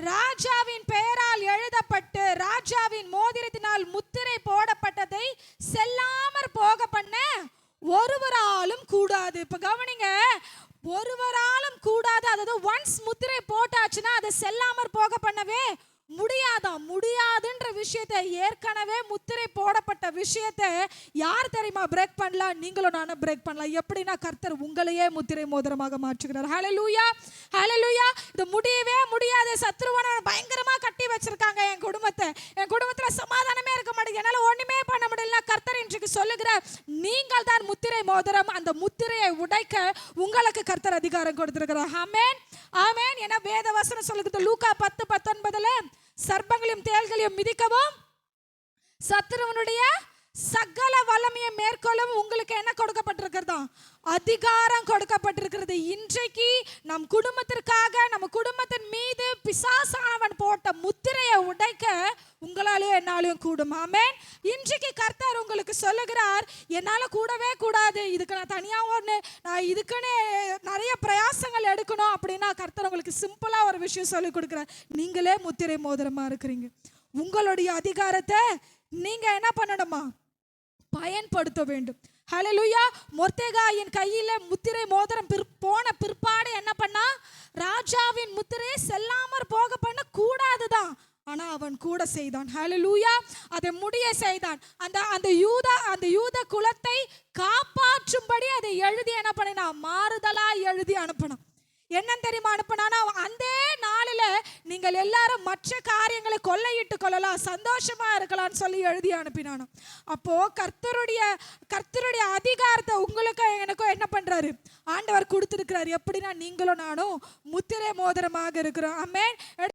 ராஜாவின் பெயரால் எழுதப்பட்டு ராஜாவின் மோதிரத்தினால் முத்திரை போடப்பட்டதை செல்லாமற் போக பண்ண ஒருவராலும் கூடாது. இப்ப கவனிங்க, ஒருவராலும் கூடாது. அதாவது ஒன்ஸ் முத்திரை போட்டாச்சுன்னா அதை செல்லாமற் போக பண்ணவே முடியாதுன்ற விஷயத்தை, ஏற்கனவே முத்திரை போடப்பட்ட விஷயத்தை யார் தெரியுமா பிரேக் பண்ணலாம்? நீங்களும் நானும் பிரேக் பண்ணலாம். எப்படின்னா கர்த்தர் உங்களையே முத்திரை மோதிரமாக மாற்றுகிறார். ஹல்லேலூயா, ஹல்லேலூயா. இது முடியவே முடியாது. சத்ருவான பயங்கரமா கட்டி வச்சிருக்காங்க என் குடும்பத்துல சமாதானமே இருக்க மாட்டேங்குது, என்னால ஒண்ணுமே பண்ண முடியல. கர்த்தர் இன்றைக்கு சொல்லுகிறார், நீங்கள் தான் முத்திரை மோதிரம். அந்த முத்திரையை உடைக்க உங்களுக்கு கர்த்தர் அதிகாரம் கொடுத்திருக்கிறார். ஆமென், ஆமென். என வேத வசனம் சொல்லுகிறது லூக்கா 10:19, சர்ப்பங்களையும் தேள்களையும் மிதிக்கவும் சத்துருவனுடைய சகல வல்லமையை மேற்கொள்ளவும் உங்களுக்கு என்ன கொடுக்கப்பட்டிருக்கிறதா? அதிகாரம் கொடுக்கப்பட்டிருக்கிறது. இன்றைக்கு நம் குடும்பத்திற்காக, நம்ம குடும்பத்தின் மீது பிசாசானவன் போட்ட முத்திரையை உடைக்க உங்களாலேயும் என்னாலையும் கூடும். ஆமென். இன்றைக்கு கர்த்தர் உங்களுக்கு சொல்லுகிறார், என்னால கூடவே கூடாது, இதுக்கு நான் தனியா நான் இதுக்குன்னு நிறைய பிரயாசங்கள் எடுக்கணும் அப்படின்னா கர்த்தர் உங்களுக்கு சிம்பிளா ஒரு விஷயம் சொல்லி கொடுக்கிறார். நீங்களே முத்திரை மோதிரமா இருக்கிறீங்க. உங்களுடைய அதிகாரத்தை நீங்க என்ன பண்ணணுமா? பயன்படுத்த வேண்டும். ஹல்லேலூயா. மொர்தெகாயின் கையில முத்திரை மோதிரம் போன பிற்பாடு என்ன பண்ணா? ராஜாவின் முத்திரையை செல்லாமற் போக பண்ண கூடாதுதான், ஆனா அவன் கூட செய்தான். ஹல்லேலூயா. அதை முடிய செய்தான். அந்த யூத குலத்தை காப்பாற்றும்படி அதை எழுதி என்ன பண்ணினா? மாறுதலா எழுதி அனுப்பினான். என்ன தெரியுமா அனுப்பினா? அந்த நாளில நீங்கள் எல்லாரும் மற்ற காரியங்களை கொள்ளையிட்டு கொள்ளலாம், சந்தோஷமா இருக்கலாம்னு சொல்லி எழுதி அனுப்பினானோ. அப்போ கர்த்தருடைய அதிகாரத்தை உங்களுக்கு எனக்கும் என்ன பண்றாரு? ஆண்டவர் கொடுத்திருக்கிறார். எப்படின்னா நீங்களும் நானும் முத்திரை மோதிரமாக இருக்கிறோம். ஆமென்.